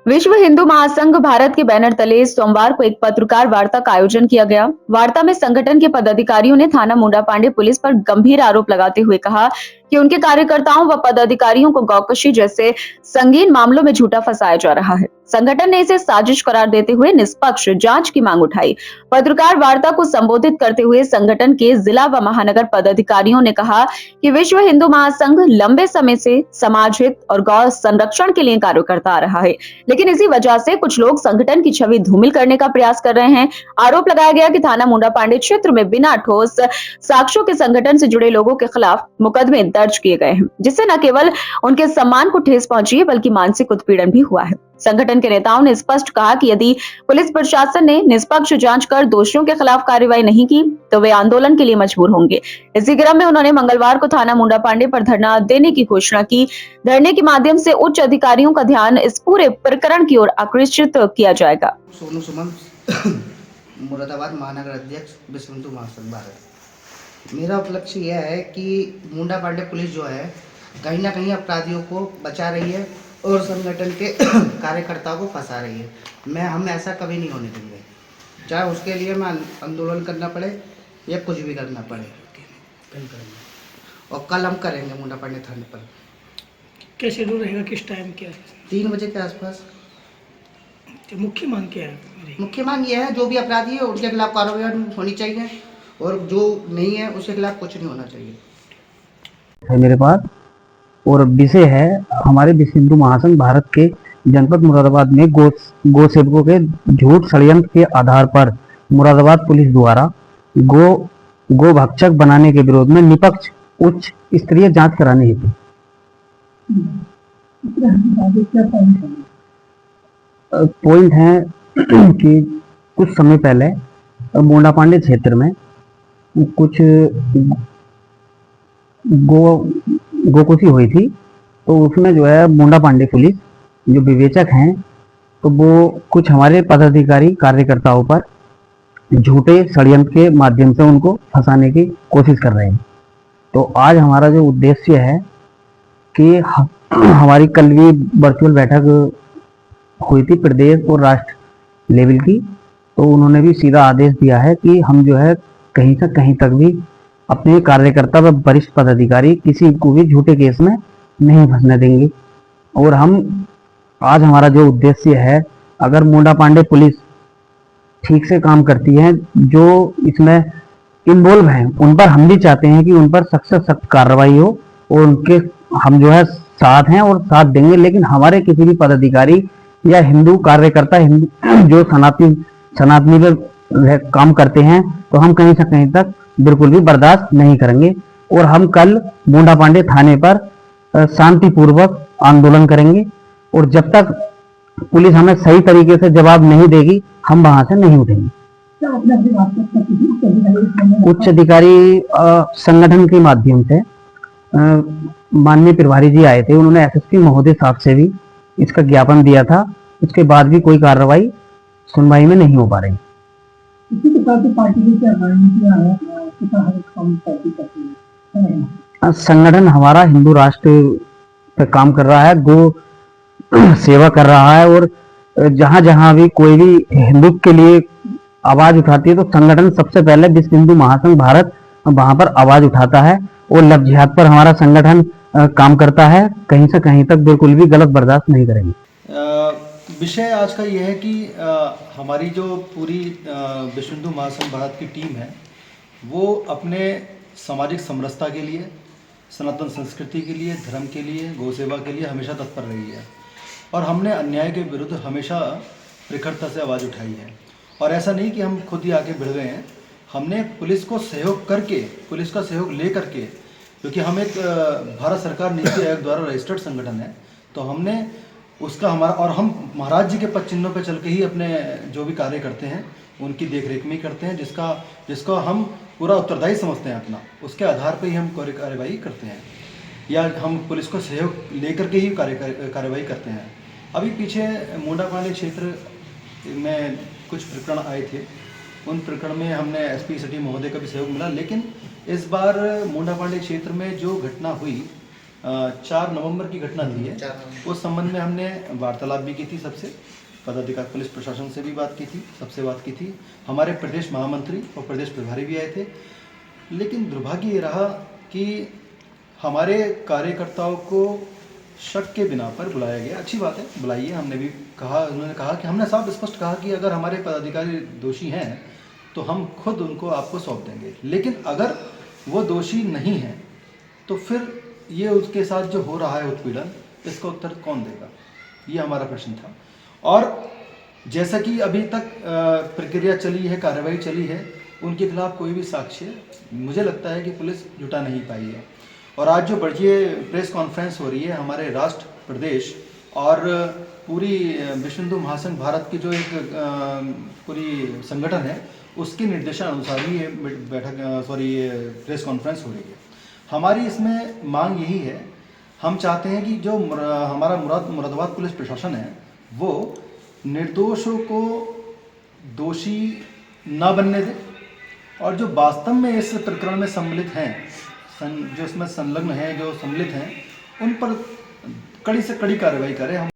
विश्व हिंदू महासंघ भारत के बैनर तले सोमवार को एक पत्रकार वार्ता का आयोजन किया गया। वार्ता में संगठन के पदाधिकारियों ने थाना मुंडा पांडे पुलिस पर गंभीर आरोप लगाते हुए कहा कि उनके कार्यकर्ताओं व पदाधिकारियों को गौकशी जैसे संगीन मामलों में झूठा फंसाया जा रहा है। संगठन ने इसे साजिश करार देते हुए निष्पक्ष जांच की मांग उठाई। पत्रकार वार्ता को संबोधित करते हुए संगठन के जिला व महानगर पदाधिकारियों ने कहा कि विश्व हिंदू महासंघ लंबे समय से समाज हित और गौ संरक्षण के लिए कार्य करता आ रहा है, लेकिन इसी वजह से कुछ लोग संगठन की छवि धूमिल करने का प्रयास कर रहे हैं। आरोप लगाया गया कि थाना मुंडा पांडे क्षेत्र में बिना ठोस साक्ष्यों के संगठन से जुड़े लोगों के खिलाफ मुकदमे दर्ज किए गए हैं, जिससे न केवल उनके सम्मान को ठेस पहुंची है बल्कि मानसिक उत्पीड़न भी हुआ है। संगठन के नेताओं ने स्पष्ट कहा कि यदि पुलिस प्रशासन ने निष्पक्ष जांच कर दोषियों के खिलाफ कार्रवाई नहीं की तो वे आंदोलन के लिए मजबूर होंगे। इसी क्रम में उन्होंने मंगलवार को थाना मुंडा पांडे पर धरना देने की घोषणा की। धरने के माध्यम से उच्च अधिकारियों का ध्यान इस पूरे प्रकरण की ओर आकृष्ट किया जाएगा। सोनू सुमन मुरादाबाद महानगर अध्यक्ष विश्व हिंदू महासंघ भारत। मेरा उपलक्ष्य यह है कि मुंडा पांडे पुलिस जो है कहीं ना कहीं अपराधियों को बचा रही है और संगठन के कार्यकर्ताओं को फंसा रही है। हम ऐसा कभी नहीं होने देंगे, चाहे उसके लिए मैं आंदोलन करना पड़े या कुछ भी करना पड़े। और कल हम करेंगे मुंडा पांडे थाने पर। क्या शेड्यूल रहेगा, किस टाइम, क्या 3 बजे के आसपास। मुख्य मांग क्या है? मुख्य मांग ये है जो भी अपराधी है उनके खिलाफ कार्रवाई होनी चाहिए और जो नहीं है उसके खिलाफ कुछ नहीं होना चाहिए है मेरे पास। और विषय है हमारे विश्व हिंदू महासंघ भारत के जनपद मुरादाबाद में गो सेवकों के झूठ षड्यंत्र के आधार पर मुरादाबाद पुलिस द्वारा गो भक्षक बनाने के विरोध में निष्पक्ष उच्च स्तरीय जांच करानी हेतु पॉइंट है कि कुछ समय पहले मुंडा पांडे क्षेत्र में कुछ गोकुशी हुई थी, तो उसमें जो है मुंडा पांडे पुलिस जो विवेचक हैं तो वो कुछ हमारे पदाधिकारी कार्यकर्ताओं पर झूठे षड्यंत्र के माध्यम से उनको फंसाने की कोशिश कर रहे हैं। तो आज हमारा जो उद्देश्य है कि हमारी कल भी वर्चुअल बैठक हुई थी प्रदेश और राष्ट्र लेवल की, तो उन्होंने भी सीधा आदेश दिया है कि हम जो है कहीं से कहीं तक भी अपने कार्यकर्ता व वरिष्ठ पदाधिकारी किसी को भी झूठे केस में नहीं फंसने देंगे। और हम आज हमारा जो उद्देश्य है, अगर मुंडा पांडे पुलिस ठीक से काम करती है, जो इसमें इन्वॉल्व हैं उन पर हम भी चाहते हैं कि उन पर सख्त से सख्त कार्रवाई हो और उनके हम जो है साथ हैं और साथ देंगे। लेकिन हमारे किसी भी पदाधिकारी या हिंदू कार्यकर्ता जो सनातनी पे काम करते हैं तो हम कहीं से कहीं तक बिल्कुल भी बर्दाश्त नहीं करेंगे। और हम कल मुंडा पांडे थाने पर शांतिपूर्वक आंदोलन करेंगे और जब तक पुलिस हमें सही तरीके से जवाब नहीं देगी हम वहां से नहीं उठेंगे। उच्च अधिकारी संगठन के माध्यम से माननीय प्रभारी जी आए थे, उन्होंने एसएसपी महोदय साहब से भी इसका ज्ञापन दिया था। उसके बाद भी कोई कार्रवाई सुनवाई में नहीं हो पा रही। संगठन हमारा हिंदू राष्ट्र पे काम कर रहा है, गो सेवा कर रहा है और जहां जहां भी कोई भी हिंदू के लिए आवाज उठाती है तो संगठन सबसे पहले विश्व हिंदू महासंघ भारत वहां पर आवाज उठाता है और लव जिहाद पर हमारा संगठन काम करता है। कहीं से कहीं तक बिल्कुल भी गलत बर्दाश्त नहीं करेंगे। विषय आज का यह है कि हमारी जो पूरी विश्व हिंदू महासंघ भारत की टीम है वो अपने सामाजिक समरसता के लिए, सनातन संस्कृति के लिए, धर्म के लिए, गौ सेवा के लिए हमेशा तत्पर रही है और हमने अन्याय के विरुद्ध हमेशा प्रखरता से आवाज़ उठाई है। और ऐसा नहीं कि हम खुद ही आके भिड़ गए हैं, हमने पुलिस को सहयोग करके, पुलिस का सहयोग ले करके, क्योंकि हम एक भारत सरकार नीति आयोग द्वारा रजिस्टर्ड संगठन है, तो हमने उसका हमारा और हम महाराज जी के पद चिन्हों पर चल के ही अपने जो भी कार्य करते हैं उनकी देखरेख में ही करते हैं, जिसका हम पूरा उत्तरदायी समझते हैं अपना, उसके आधार पर ही हम कार्यवाही करते हैं या हम पुलिस को सहयोग लेकर के ही कार्यवाही करते हैं। अभी पीछे मुंडा पांडे क्षेत्र में कुछ प्रकरण आए थे, उन प्रकरण में हमने एसपी सिटी महोदय का भी सहयोग मिला, लेकिन इस बार मुंडा पांडे क्षेत्र में जो घटना हुई 4 नवंबर की घटना थी है। 4 नवंबर। उस संबंध में हमने वार्तालाप भी की थी, सबसे पदाधिकारी पुलिस प्रशासन से भी बात की थी, सबसे बात की थी। हमारे प्रदेश महामंत्री और प्रदेश प्रभारी भी आए थे। लेकिन दुर्भाग्य ये रहा कि हमारे कार्यकर्ताओं को शक के बिना पर बुलाया गया। अच्छी बात है, बुलाइए, हमने भी कहा, उन्होंने कहा कि हमने साफ स्पष्ट कहा कि अगर हमारे पदाधिकारी दोषी हैं तो हम खुद उनको आपको सौंप देंगे, लेकिन अगर वो दोषी नहीं हैं तो फिर ये उसके साथ जो हो रहा है उत्पीड़न, इसका उत्तर कौन देगा, ये हमारा प्रश्न था। और जैसा कि अभी तक प्रक्रिया चली है, कार्रवाई चली है, उनके खिलाफ कोई भी साक्ष्य मुझे लगता है कि पुलिस जुटा नहीं पाई है। और आज जो बढ़िया प्रेस कॉन्फ्रेंस हो रही है हमारे राष्ट्र, प्रदेश और पूरी विश्व हिंदू महासंघ भारत की जो एक पूरी संगठन है, उसके निर्देशानुसार ही ये प्रेस कॉन्फ्रेंस हो रही है। हमारी इसमें मांग यही है, हम चाहते हैं कि जो हमारा मुरादाबाद पुलिस प्रशासन है वो निर्दोषों को दोषी न बनने दे, और जो वास्तव में इस प्रकरण में सम्मिलित हैं, जो इसमें संलग्न हैं, जो सम्मिलित हैं, उन पर कड़ी से कड़ी कार्रवाई करें। हम